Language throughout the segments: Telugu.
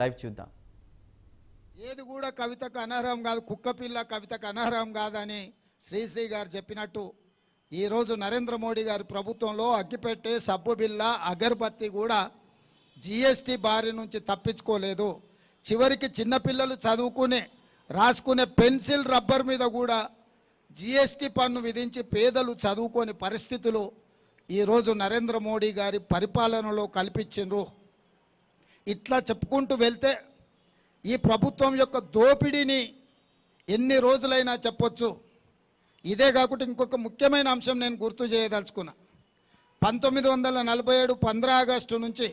లైవ్ చూద్దాం. ఏది కూడా కవితకు అనర్హం కాదు, కుక్కపిల్ల కవితకు అనర్హం కాదని శ్రీశ్రీ గారు చెప్పినట్టు ఈరోజు నరేంద్ర మోడీ గారి ప్రభుత్వంలో అగ్గిపెట్టే, సబ్బు బిల్ల, అగర్బత్తి కూడా జిఎస్టీ బారి నుంచి తప్పించుకోలేదు. చివరికి చిన్నపిల్లలు చదువుకునే రాసుకునే పెన్సిల్, రబ్బర్ మీద కూడా జిఎస్టీ పన్ను విధించి పేదలు చదువుకోని పరిస్థితులు ఈరోజు నరేంద్ర మోడీ గారి పరిపాలనలో కల్పించిండ్రు. ఇట్లా చెప్పుకుంటూ వెళ్తే ఈ ప్రభుత్వం యొక్క దోపిడీని ఎన్ని రోజులైనా చెప్పొచ్చు. ఇదే కాకుండా ఇంకొక ముఖ్యమైన అంశం నేను గుర్తు చేయదలుచుకున్నా. 1947 15 ఆగస్టు నుంచి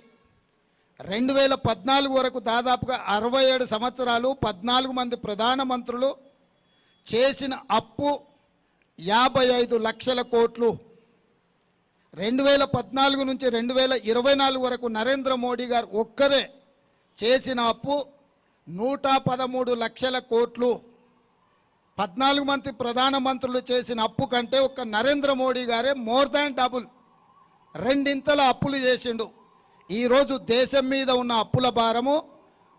2014 వరకు దాదాపుగా 67 సంవత్సరాలు 14 మంది ప్రధానమంత్రులు చేసిన అప్పు 55 లక్షల కోట్లు. 2014 నుంచి 2024 వరకు నరేంద్ర మోడీ గారు ఒక్కరే చేసిన అప్పు 113 లక్షల కోట్లు. 14 మంది ప్రధానమంత్రులు చేసిన అప్పు కంటే ఒక్క నరేంద్ర మోడీ గారే మోర్ దాన్ డబుల్, రెండింతల అప్పులు చేసిండు. ఈరోజు దేశం మీద ఉన్న అప్పుల భారము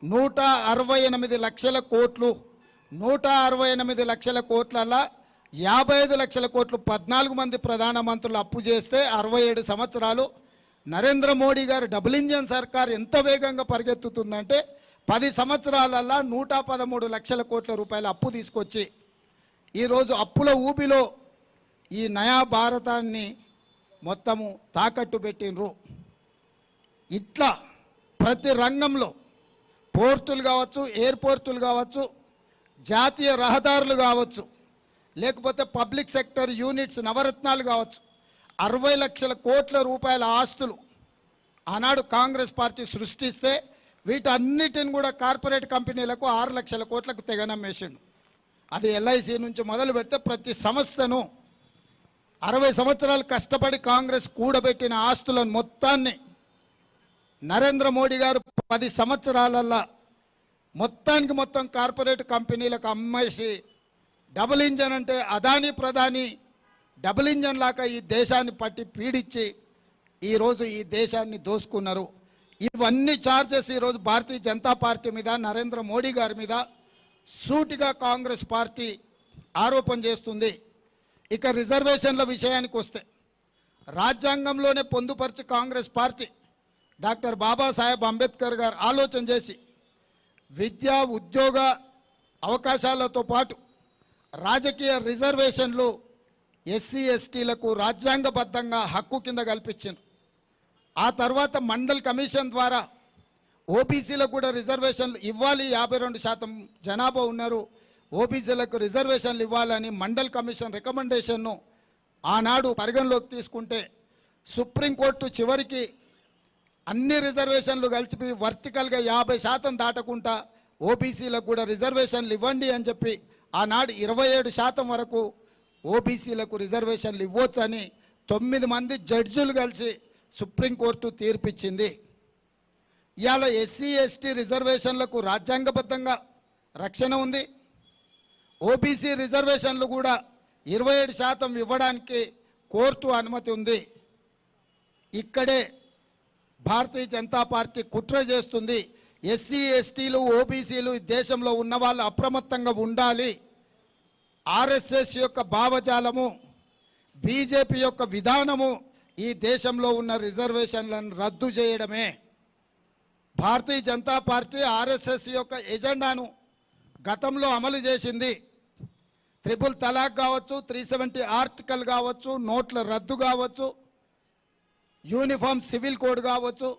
168 లక్షల కోట్లు. 168 లక్షల కోట్లల్లా 55 లక్షల కోట్లు 14 మంది ప్రధానమంత్రులు అప్పు చేస్తే 67 సంవత్సరాలు నరేంద్ర మోడీ గారు డబుల్ ఇంజన్ సర్కార్ ఎంత వేగంగా పరిగెత్తుతుందంటే 10 సంవత్సరాలల్లా 113 లక్షల కోట్ల రూపాయల అప్పు తీసుకొచ్చి ఈరోజు అప్పుల ఊబిలో ఈ నయా భారతాన్ని మొత్తము తాకట్టు పెట్టినరు. ఇట్లా ప్రతి రంగంలో పోర్టులు కావచ్చు, ఎయిర్పోర్టులు కావచ్చు, జాతీయ రహదారులు కావచ్చు, లేకపోతే పబ్లిక్ సెక్టర్ యూనిట్స్ నవరత్నాలు కావచ్చు, 60 లక్షల కోట్ల రూపాయల ఆస్తులు ఆనాడు కాంగ్రెస్ పార్టీ సృష్టిస్తే వీటన్నిటిని కూడా కార్పొరేట్ కంపెనీలకు 6 లక్షల కోట్లకు తెగనమ్మేసిండు. అది ఎల్ఐసి నుంచి మొదలు పెడితే ప్రతి సంస్థను 60 సంవత్సరాలు కష్టపడి కాంగ్రెస్ కూడబెట్టిన ఆస్తులను మొత్తాన్ని నరేంద్ర మోడీ గారు 10 సంవత్సరాలల్లా మొత్తానికి మొత్తం కార్పొరేట్ కంపెనీలకు అమ్మేసి డబుల్ ఇంజన్ అంటే అదానీ ప్రధాని డబుల్ ఇంజన్ లాగా ఈ దేశాన్ని పట్టి పీడించి ఈరోజు ఈ దేశాన్ని దోసుకున్నారు. ఇవన్నీ ఛార్జెస్ ఈరోజు భారతీయ జనతా పార్టీ మీద, నరేంద్ర మోడీ గారి మీద సూటిగా కాంగ్రెస్ పార్టీ ఆరోపణ చేస్తుంది. ఇక రిజర్వేషన్ల విషయానికి వస్తే రాజ్యాంగంలోనే పొందుపరిచి కాంగ్రెస్ పార్టీ డాక్టర్ బాబాసాహెబ్ అంబేద్కర్ గారు ఆలోచన చేసి విద్యా, ఉద్యోగ అవకాశాలతో పాటు రాజకీయ రిజర్వేషన్లు ఎస్సీ ఎస్టీలకు రాజ్యాంగబద్ధంగా హక్కు కింద కల్పించారు. ఆ తర్వాత మండల్ కమిషన్ ద్వారా ఓబీసీలకు కూడా రిజర్వేషన్లు ఇవ్వాలి, 52% జనాభా ఉన్నారు, ఓబీసీలకు రిజర్వేషన్లు ఇవ్వాలని మండల్ కమిషన్ రికమెండేషన్ను ఆనాడు పరిగణలోకి తీసుకుంటే సుప్రీంకోర్టు చివరికి అన్ని రిజర్వేషన్లు కలిపి వర్టికల్గా 50% దాటకుండా ఓబీసీలకు కూడా రిజర్వేషన్లు ఇవ్వండి అని చెప్పి ఆనాడు 27% వరకు ఓబీసీలకు రిజర్వేషన్లు ఇవ్వచ్చని 9 మంది జడ్జిలు కలిసి సుప్రీంకోర్టు తీర్పిచ్చింది. ఇవాళ ఎస్సీ ఎస్టీ రిజర్వేషన్లకు రాజ్యాంగబద్ధంగా రక్షణ ఉంది. ఓబీసీ రిజర్వేషన్లు కూడా 27% ఇవ్వడానికి కోర్టు అనుమతి ఉంది. ఇక్కడే భారతీయ జనతా పార్టీ కుట్ర చేస్తుంది. ఎస్సీ ఎస్టీలు ఓబీసీలు ఈ దేశంలో ఉన్న వాళ్ళు అప్రమత్తంగా ఉండాలి. ఆర్ఎస్ఎస్ యొక్క భావజాలము, బీజేపీ యొక్క విధానము ఈ దేశంలో ఉన్న రిజర్వేషన్లను రద్దు చేయడమే. భారతీయ జనతా పార్టీ ఆర్ఎస్ఎస్ యొక్క ఎజెండాను గతంలో అమలు చేసింది. ట్రిపుల్ తలాక్ కావచ్చు, 370 ఆర్టికల్ కావచ్చు, నోట్ల రద్దు కావచ్చు, యూనిఫామ్ సివిల్ కోడ్ కావచ్చు,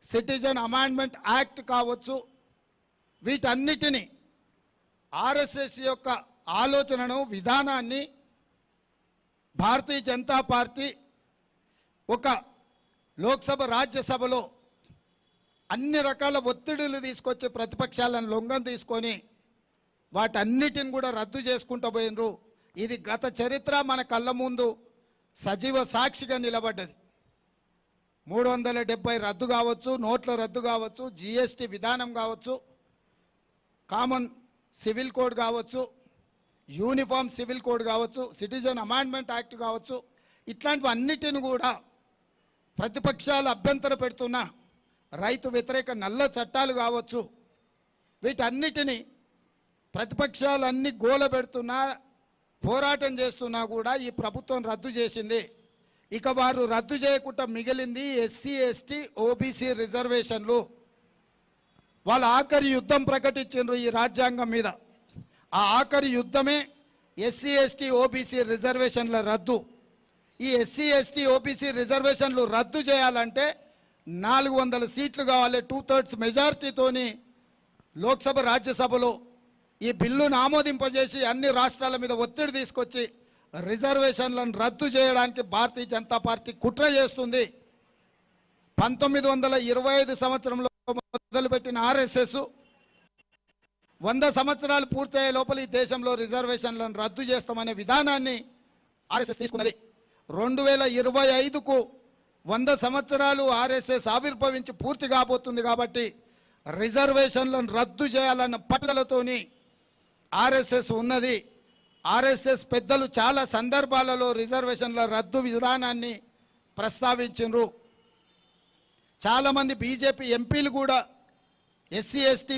సిటిజన్ అమెండ్మెంట్ యాక్ట్ కావచ్చు, వీటన్నిటినీ ఆర్ఎస్ఎస్ యొక్క ఆలోచనను, విధానాన్ని భారతీయ జనతా పార్టీ ఒక లోక్సభ, రాజ్యసభలో అన్ని రకాల ఒత్తిడులు తీసుకొచ్చి ప్రతిపక్షాలను లొంగం తీసుకొని వాటన్నిటిని కూడా రద్దు చేసుకుంటూ పోయినరు. ఇది గత చరిత్ర మన కళ్ళ ముందు సజీవ సాక్షిగా నిలబడ్డది. 370 రద్దు కావచ్చు, నోట్ల రద్దు కావచ్చు, జిఎస్టీ విధానం కావచ్చు, కామన్ సివిల్ కోడ్ కావచ్చు, యూనిఫామ్ సివిల్ కోడ్ కావచ్చు, సిటిజన్ అమెండ్మెంట్ యాక్ట్ కావచ్చు, ఇట్లాంటివన్నిటిని కూడా ప్రతిపక్షాలు అభ్యంతర పెడుతున్న రైతు వ్యతిరేక నల్ల చట్టాలు కావచ్చు, వీటన్నిటినీ ప్రతిపక్షాలన్నీ గోలబెడుతున్నా పోరాటం చేస్తున్నా కూడా ఈ ప్రభుత్వం రద్దు చేసింది. ఇక వారు రద్దు చేయకుండా మిగిలింది ఎస్సీ ఎస్టీ ఓబీసీ రిజర్వేషన్లు. వాళ్ళ ఆఖరి యుద్ధం ప్రకటించారు ఈ రాజ్యాంగం మీద. ఆ ఆఖరి యుద్ధమే ఎస్సీ ఎస్టీ ఓబీసీ రిజర్వేషన్ల రద్దు. ఈ ఎస్సీ ఎస్టీ ఓబీసీ రిజర్వేషన్లు రద్దు చేయాలంటే 400 సీట్లు కావాలి. 2/3 మెజారిటీతోని లోక్సభ రాజ్యసభలో ఈ బిల్లును ఆమోదింపజేసి అన్ని రాష్ట్రాల మీద ఒత్తిడి తీసుకొచ్చి రిజర్వేషన్లను రద్దు చేయడానికి భారతీయ జనతా పార్టీ కుట్ర చేస్తుంది. 1925 సంవత్సరంలో మొదలుపెట్టిన ఆర్ఎస్ఎస్ 100 సంవత్సరాలు పూర్తయ్యే లోపల ఈ దేశంలో రిజర్వేషన్లను రద్దు చేస్తామనే విధానాన్ని ఆర్ఎస్ఎస్ తీసుకున్నది. 2025కు 100 సంవత్సరాలు ఆర్ఎస్ఎస్ ఆవిర్భవించి పూర్తి కాబోతుంది. కాబట్టి రిజర్వేషన్లను రద్దు చేయాలన్న పట్టుదలతోని ఆర్ఎస్ఎస్ ఉన్నది. ఆర్ఎస్ఎస్ పెద్దలు చాలా సందర్భాలలో రిజర్వేషన్ల రద్దు విధానాన్ని ప్రస్తావించారు. చాలామంది బీజేపీ ఎంపీలు కూడా ఎస్సీ ఎస్టీ